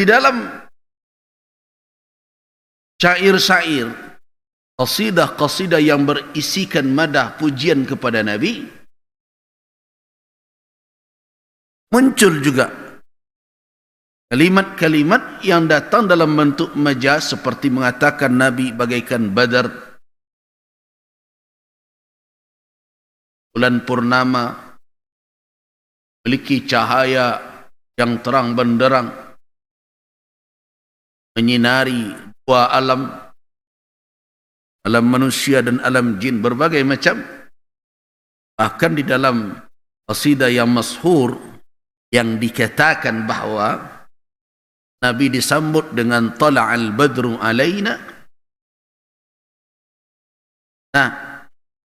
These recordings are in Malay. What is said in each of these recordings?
di dalam syair-syair, qasidah-qasidah yang berisikan madah pujian kepada Nabi, muncul juga kalimat-kalimat yang datang dalam bentuk majaz seperti mengatakan Nabi bagaikan badar, bulan purnama, memiliki cahaya yang terang benderang, menyinari dua alam, alam manusia dan alam jin, berbagai macam. Bahkan di dalam qasidah yang masyhur yang dikatakan bahawa Nabi disambut dengan tala'al badru alaina. Nah,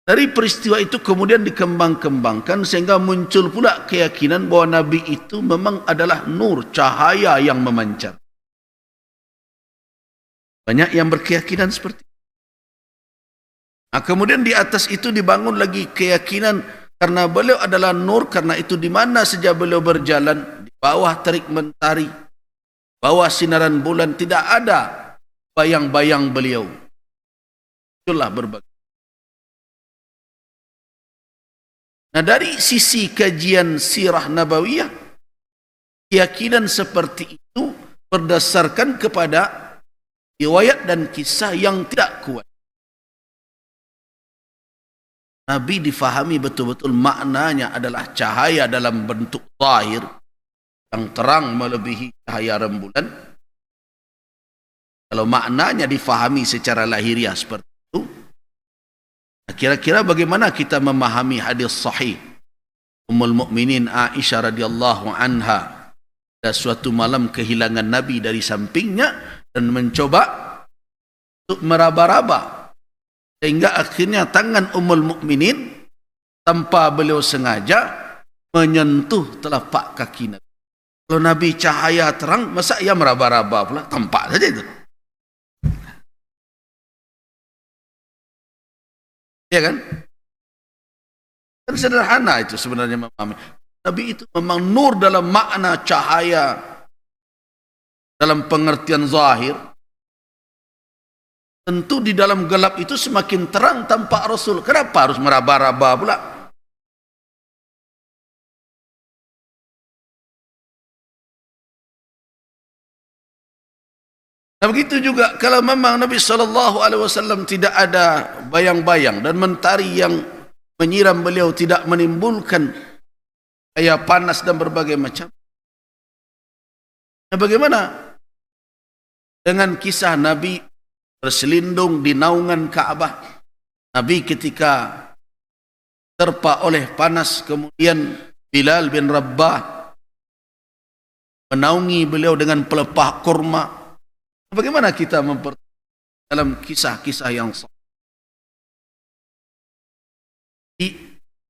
dari peristiwa itu kemudian dikembang-kembangkan sehingga muncul pula keyakinan bahawa Nabi itu memang adalah nur, cahaya yang memancar. Banyak yang berkeyakinan seperti itu. Nah, kemudian di atas itu dibangun lagi keyakinan karena beliau adalah nur, karena itu di mana saja beliau berjalan, di bawah terik mentari, bawah sinaran bulan, tidak ada bayang-bayang beliau. Itulah berbagai. Nah, dari sisi kajian sirah nabawiyah, keyakinan seperti itu berdasarkan kepada riwayat dan kisah yang tidak kuat. Nabi difahami betul-betul maknanya adalah cahaya dalam bentuk zahir yang terang melebihi cahaya rembulan. Kalau maknanya difahami secara lahiriah seperti itu, kira-kira bagaimana kita memahami hadis sahih Ummul Mukminin Aisyah radhiyallahu anha pada suatu malam kehilangan Nabi dari sampingnya dan mencoba untuk meraba-raba sehingga akhirnya tangan Ummul Mukminin tanpa beliau sengaja menyentuh telapak kaki Nabi. Kalau Nabi cahaya terang, masa ia meraba-raba pula? Tampak saja itu. Ya kan? Kan sederhana itu sebenarnya memahami. Nabi itu memang nur dalam makna cahaya dalam pengertian zahir. Tentu di dalam gelap itu semakin terang tampak Rasul. Kenapa harus meraba-raba pula? Nah, begitu juga kalau memang Nabi SAW tidak ada bayang-bayang dan mentari yang menyiram beliau tidak menimbulkan cahaya panas dan berbagai macam. Nah, bagaimana dengan kisah Nabi berselindung di naungan Ka'bah? Nabi ketika terpa oleh panas, kemudian Bilal bin Rabah menaungi beliau dengan pelepah kurma. Bagaimana kita dalam kisah-kisah yang sahih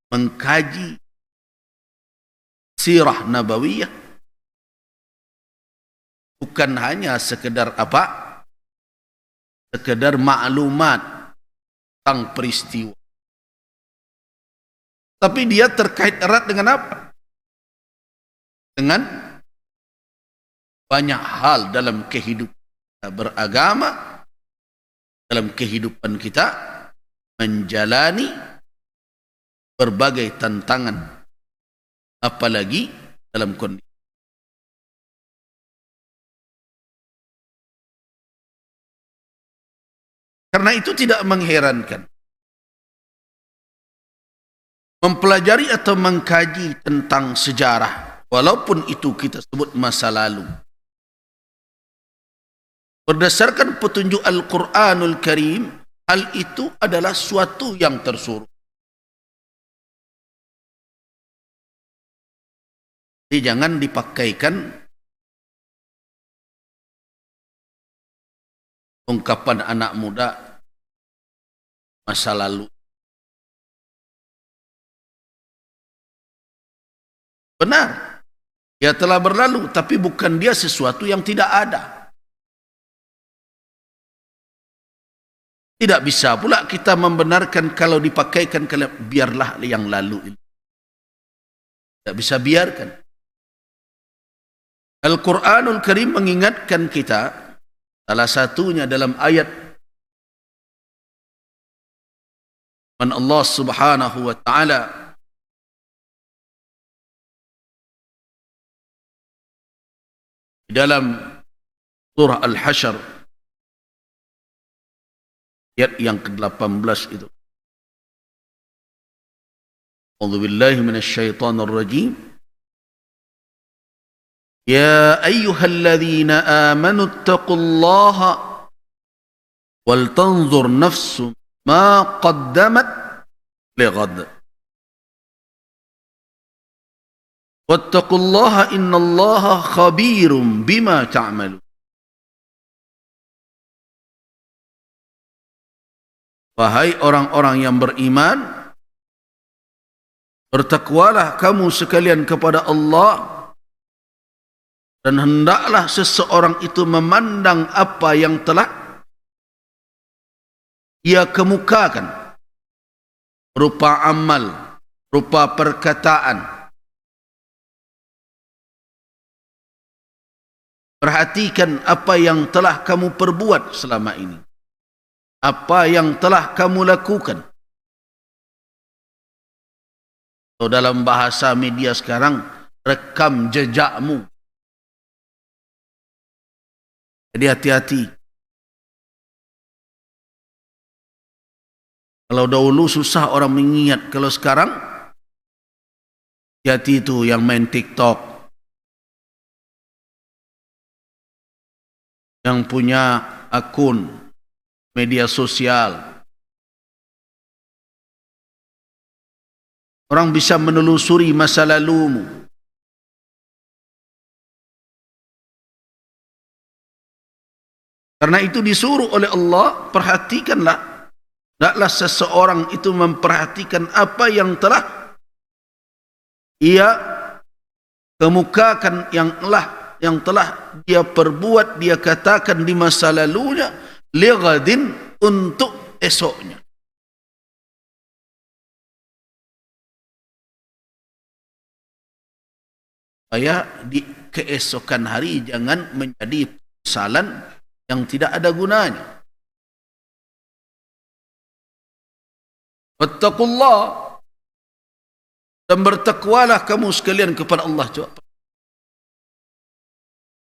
mengkaji sirah nabawiyah, bukan hanya sekedar sekedar maklumat tentang peristiwa, tapi dia terkait erat dengan apa? Dengan banyak hal dalam kehidupan kita beragama, dalam kehidupan kita menjalani berbagai tantangan, apalagi dalam kondisi. Karena itu tidak mengherankan mempelajari atau mengkaji tentang sejarah, walaupun itu kita sebut masa lalu, berdasarkan petunjuk Al-Quranul Karim, hal itu adalah suatu yang tersuruh. Jadi jangan dipakaikan ungkapan anak muda masa lalu. Benar, dia telah berlalu, tapi bukan dia sesuatu yang tidak ada. Tidak bisa pula kita membenarkan kalau dipakaikan biarlah yang lalu. Tidak bisa biarkan. Al-Quranul Karim mengingatkan kita, salah satunya dalam ayat man Allah Subhanahu wa taala dalam surah Al-Hasyr ayat yang ke-18 itu. A'udzu billahi minasyaitonir rajim. Ya ayyuhalladzina amanu taqullaha wal tanzur nafsum ma qaddamat lighad. Wattaqullaha innallaha khabirum bima ta'malun. Wahai orang-orang yang beriman, bertakwalah kamu sekalian kepada Allah, dan hendaklah seseorang itu memandang apa yang telah ia kemukakan berupa amal, berupa perkataan. Perhatikan apa yang telah kamu perbuat selama ini, apa yang telah kamu lakukan. Atau dalam bahasa media sekarang, rekam jejakmu. Jadi hati-hati. Kalau dahulu susah orang mengingat, kalau sekarang hati-hati itu yang main TikTok, yang punya akun media sosial. Orang bisa menelusuri masa lalumu. Karena itu disuruh oleh Allah, perhatikanlah. Hendaklah seseorang itu memperhatikan apa yang telah ia kemukakan, yang telah dia perbuat, dia katakan di masa lalunya, lighadin, untuk esoknya. Supaya di keesokan hari jangan menjadi kesalahan yang tidak ada gunanya. Wattaqullah, dan bertakwalah kamu sekalian kepada Allah.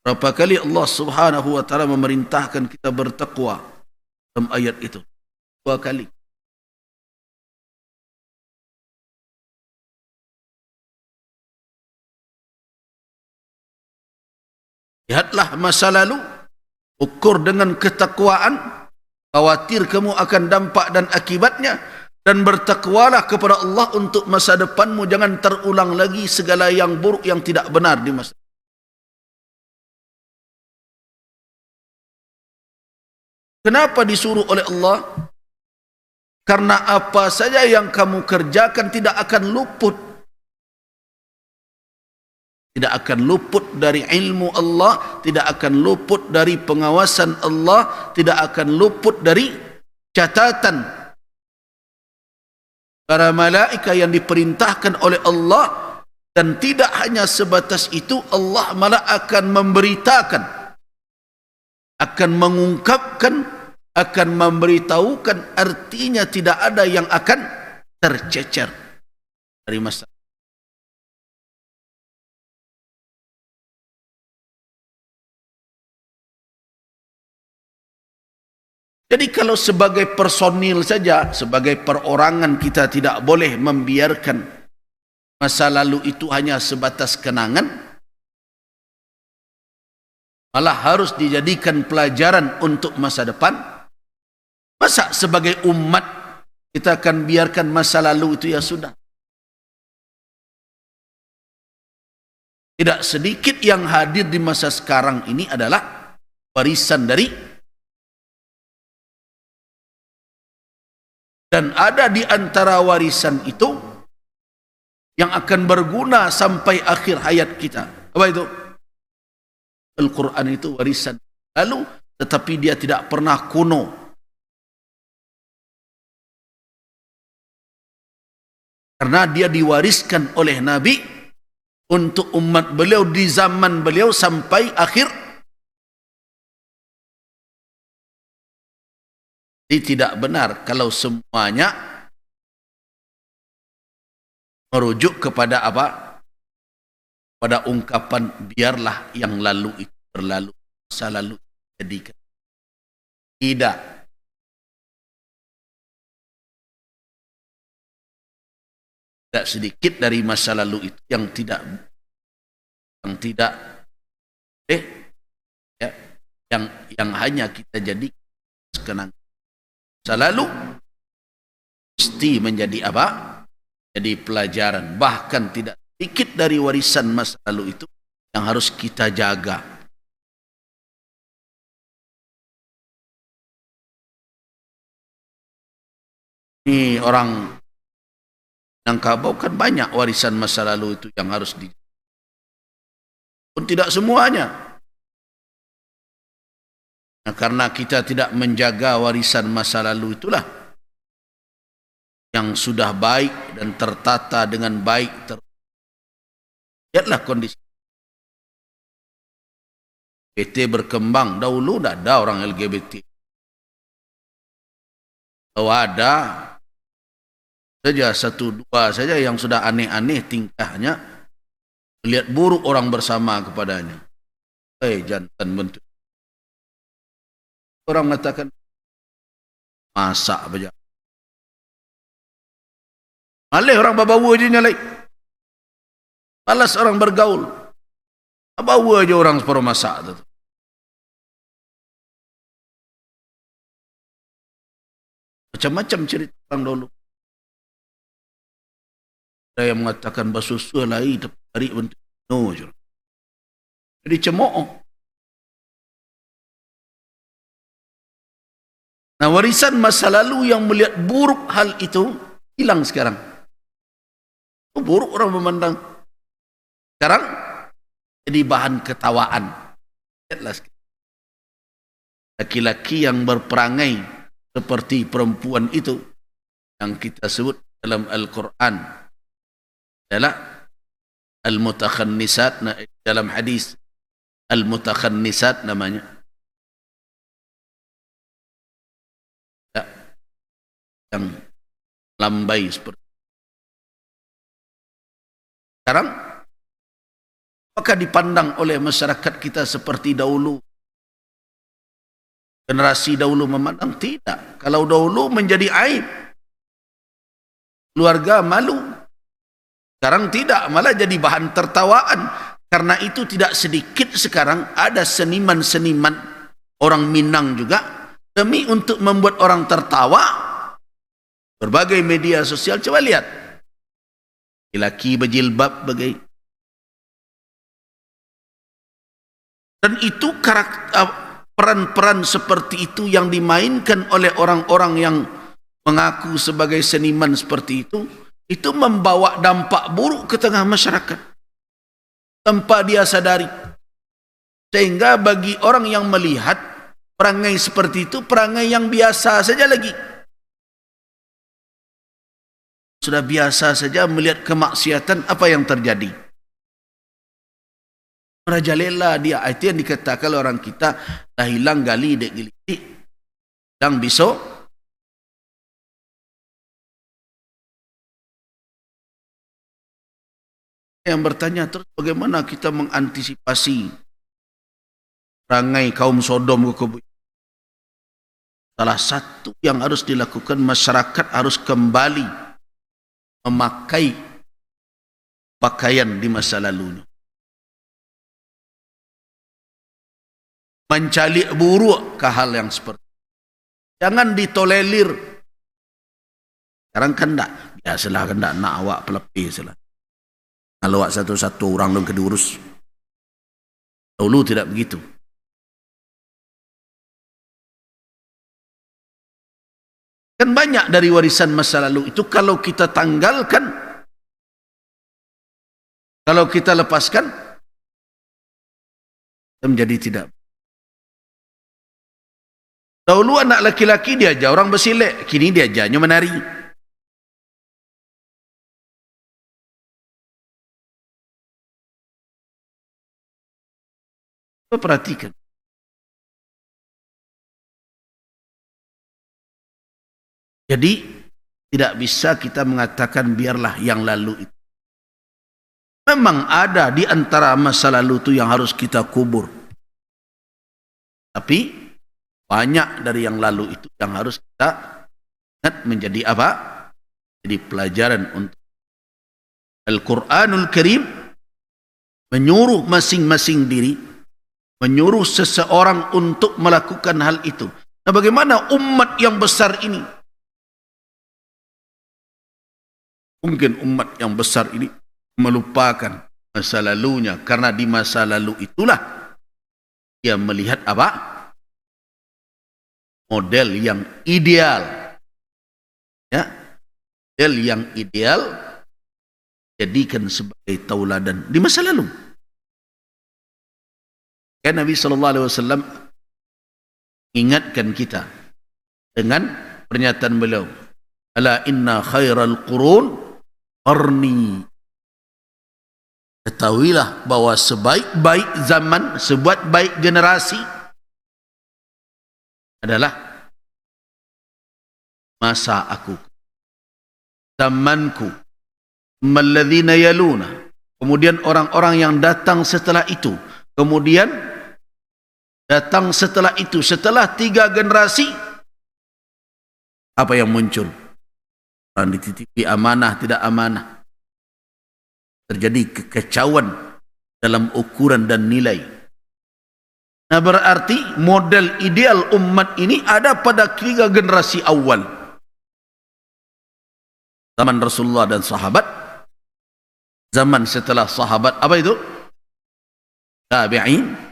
Berapa kali Allah Subhanahu wa taala memerintahkan kita bertakwa dalam ayat itu? 2 kali. Lihatlah masa lalu, ukur dengan ketakwaan, khawatir kamu akan dampak dan akibatnya, dan bertakwalah kepada Allah untuk masa depanmu, jangan terulang lagi segala yang buruk yang tidak benar di masa. Kenapa disuruh oleh Allah? Karena apa saja yang kamu kerjakan tidak akan luput. Tidak akan luput dari ilmu Allah, tidak akan luput dari pengawasan Allah, tidak akan luput dari catatan para malaikat yang diperintahkan oleh Allah. Dan tidak hanya sebatas itu, Allah malah akan memberitakan, akan mengungkapkan, akan memberitahukan, artinya tidak ada yang akan tercecer dari masalah. Jadi kalau sebagai personil saja, sebagai perorangan, kita tidak boleh membiarkan masa lalu itu hanya sebatas kenangan, malah harus dijadikan pelajaran untuk masa depan. Masa sebagai umat kita akan biarkan masa lalu itu ya sudah? Tidak sedikit yang hadir di masa sekarang ini adalah warisan dari, dan ada di antara warisan itu yang akan berguna sampai akhir hayat kita. Apa itu? Al-Quran itu warisan lalu, tetapi dia tidak pernah kuno. Karena dia diwariskan oleh Nabi untuk umat beliau di zaman beliau sampai akhir. Ini tidak benar kalau semuanya merujuk kepada apa? Pada ungkapan biarlah yang lalu itu berlalu, masa lalu jadikan. Tidak. Tidak sedikit dari masa lalu itu yang tidak ya, yang hanya kita jadi kenang. Masa lalu mesti menjadi apa? Jadi pelajaran. Bahkan tidak sedikit dari warisan masa lalu itu yang harus kita jaga. Ini orang Minangkabau kan banyak warisan masa lalu itu yang harus di. Pun tidak semuanya. Nah, karena kita tidak menjaga warisan masa lalu itulah yang sudah baik dan tertata dengan baik. Lihatlah kondisi. LGBT berkembang. Dahulu tidak ada orang LGBT. Kalau ada saja satu dua saja yang sudah aneh-aneh tingkahnya, lihat buruk orang bersama kepadanya. Jantan bentuk. Orang mengatakan masak saja. Malih orang bawa aja nyalai. Malas orang bergaul. Bawa aja orang separuh masak tu. Macam-macam cerita orang dulu. Ada yang mengatakan basuh lai tapi tarik bentuk no je. Jadi cemooh. Nah, warisan masa lalu yang melihat buruk hal itu hilang sekarang. Buruk orang memandang. Sekarang jadi bahan ketawaan. Lihatlah laki-laki yang berperangai seperti perempuan itu yang kita sebut dalam Al-Quran adalah al-mutakhannisat, dalam hadis al-mutakhannisat namanya. Yang lambai seperti sekarang. Apakah dipandang oleh masyarakat kita seperti dahulu? Generasi dahulu memandang tidak. Kalau dahulu menjadi aib, keluarga malu. Sekarang tidak, malah jadi bahan tertawaan. Karena itu tidak sedikit sekarang ada seniman-seniman orang Minang juga demi untuk membuat orang tertawa. Berbagai media sosial, coba lihat. Laki-laki berjilbab bagai. Dan itu peran-peran seperti itu yang dimainkan oleh orang-orang yang mengaku sebagai seniman seperti itu membawa dampak buruk ke tengah masyarakat tanpa dia sadari. Sehingga bagi orang yang melihat perangai seperti itu, perangai yang biasa saja lagi. Sudah biasa saja melihat kemaksiatan, apa yang terjadi? Merajalela dia. Itu yang dikatakan orang kita, dah hilang gali dek gili, dan besok yang bertanya terus, bagaimana kita mengantisipasi perangai kaum Sodom ke kubu? Salah satu yang harus dilakukan, masyarakat harus kembali memakai pakaian di masa lalunya. Mencari buruk ke hal yang seperti itu. Jangan ditolerir. Sekarang kan tak, biasalah kan tak nak awak pelepih salah. Kalau awak satu-satu orang dong kedurus. Dulu tidak begitu. Kan banyak dari warisan masa lalu itu kalau kita tanggalkan, kalau kita lepaskan, menjadi tidak. Dahulu anak laki-laki diajar orang bersilik, kini diajarnya menari. Coba perhatikan. Jadi tidak bisa kita mengatakan biarlah yang lalu itu. Memang ada di antara masa lalu itu yang harus kita kubur. Tapi banyak dari yang lalu itu yang harus kita ingat menjadi apa? Jadi pelajaran untuk Al-Quranul Karim menyuruh masing-masing diri, menyuruh seseorang untuk melakukan hal itu. Nah, bagaimana umat yang besar ini? Mungkin umat yang besar ini melupakan masa lalunya, karena di masa lalu itulah dia melihat apa? Model yang ideal. Ya, model yang ideal jadikan sebagai tauladan di masa lalu. Kan Nabi SAW ingatkan kita dengan pernyataan beliau, ala inna khairal qurun qarni. Ketahuilah bahwa sebaik-baik zaman, sebaik-baik generasi adalah masa aku, zamanku, malladzina yaluna, kemudian orang-orang yang datang setelah itu, kemudian datang setelah itu, setelah 3 generasi, apa yang muncul? Orang dititipi amanah, tidak amanah. Terjadi kekacauan dalam ukuran dan nilai. Nah, berarti model ideal umat ini ada pada 3 generasi awal. Zaman Rasulullah dan sahabat. Zaman setelah sahabat, apa itu? Tabi'in.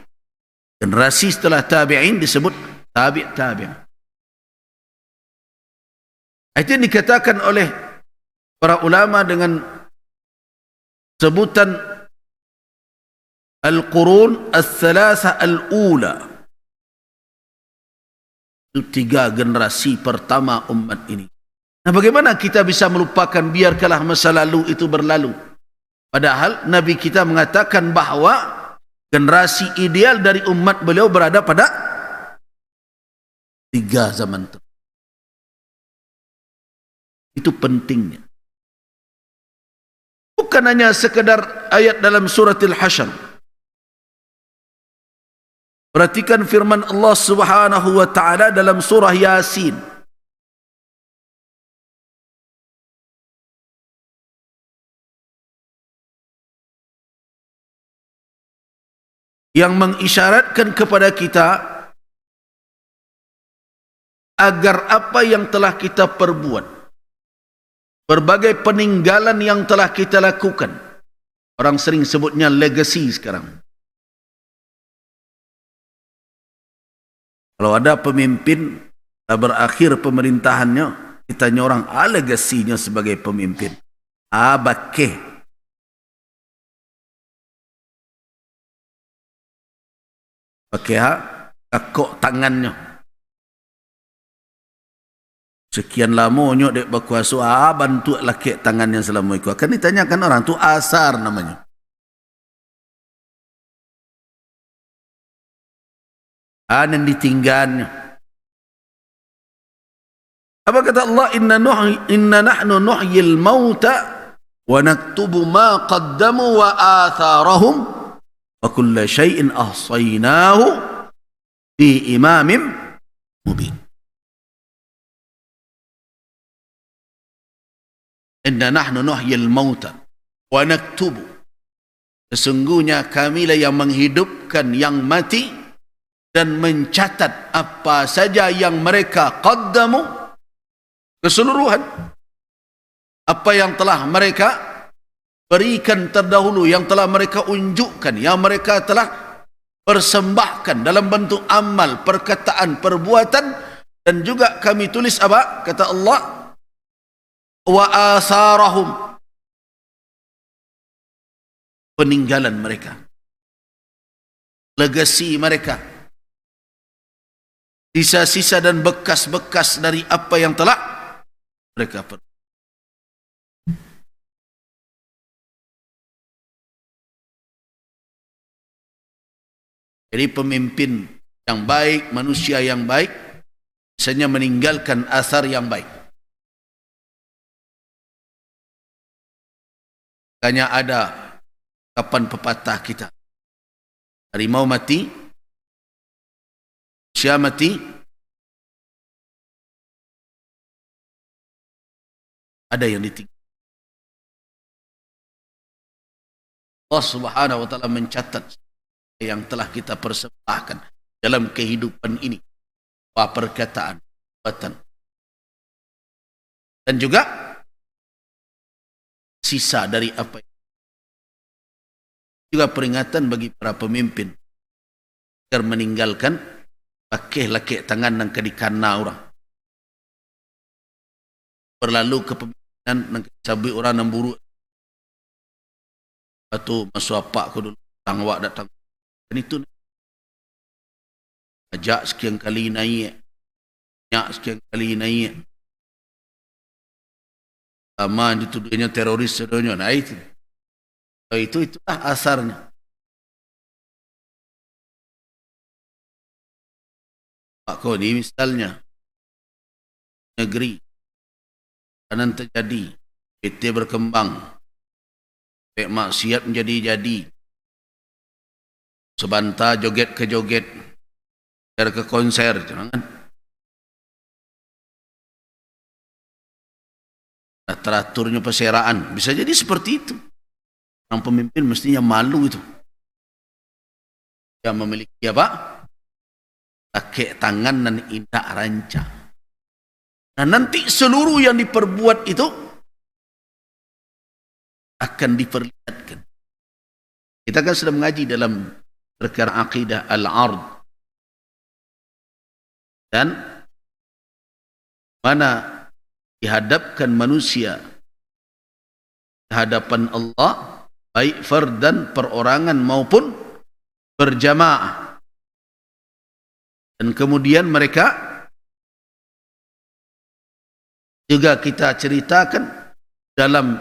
Generasi setelah tabi'in disebut tabi'. Itu yang dikatakan oleh para ulama dengan sebutan Al-Qurun Al-Thalatha Al-Ula. Itu 3 generasi pertama umat ini. Nah, bagaimana kita bisa melupakan, biarkanlah masa lalu itu berlalu? Padahal Nabi kita mengatakan bahawa generasi ideal dari umat beliau berada pada 3 zaman itu. Itu pentingnya. Bukan hanya sekedar ayat dalam surat Al-Hasyr. Perhatikan firman Allah Subhanahu wa taala dalam surah Yasin. Yang mengisyaratkan kepada kita agar apa yang telah kita perbuat, berbagai peninggalan yang telah kita lakukan, orang sering sebutnya legacy sekarang. Kalau ada pemimpin berakhir pemerintahannya, kita tanya orang, legasinya sebagai pemimpin. Bakeh. Pakai kakok tangannya. Sekian lamanya dek berkuasa, bantu laki tangannya selama itu. Akan ditanyakan orang, tu asar namanya. Yang ditinggalnya. Apa kata Allah? Inna nahnu nuhyil mauta wa naktubu ma qaddamu wa atharahum wa kulla syai'in ahsaynahu fi imamin mubin. Inna nahnu nuhyil mauta wa naktubu. Sesungguhnya kamilah yang menghidupkan yang mati dan mencatat apa saja yang mereka qaddamu, keseluruhan apa yang telah mereka berikan terdahulu, yang telah mereka unjukkan, yang mereka telah persembahkan dalam bentuk amal, perkataan, perbuatan. Dan juga kami tulis apa? Kata Allah, wa asarahum, peninggalan mereka, legasi mereka, sisa-sisa dan bekas-bekas dari apa yang telah mereka perbuat. Jadi pemimpin yang baik, manusia yang baik, biasanya meninggalkan asar yang baik. Makanya ada kapan pepatah kita, harimau mati, manusia mati, ada yang ditinggal. Allah Subhanahu wa taala mencatat yang telah kita persembahkan dalam kehidupan ini, perkataan, perbuatan, dan juga sisa dari apa. Juga peringatan bagi para pemimpin agar meninggalkan pakai laki tangan nang kadikana orang. Berlalu kepemimpinan nang cabai orang nang buru. Atau masuk apa aku dulu tangwak datang. Dan itu ajak sekian kali naik. Nyak sekian kali naik. Sama dituduhnya teroris sedunia. Nah itu. Itulah asarnya. Pak Koni misalnya negeri kanan terjadi, PT berkembang, maksiat menjadi-jadi, sebanta joget ke joget, konser ke konser, jangan. Teraturnya perseraan, bisa jadi seperti itu. Orang pemimpin mestinya malu itu. Dia memiliki apa? Kakek tangan dan indah ranca. Nah nanti seluruh yang diperbuat itu akan diperlihatkan. Kita kan sudah mengaji dalam perkara akidah al-ard. Dan mana dihadapkan manusia hadapan Allah, baik fardan, perorangan maupun berjamaah. Dan kemudian mereka juga kita ceritakan dalam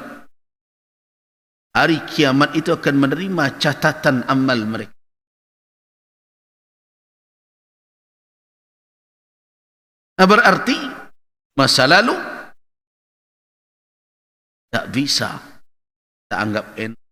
hari kiamat itu akan menerima catatan amal mereka. Nah berarti masa lalu tak bisa kita anggap enteng.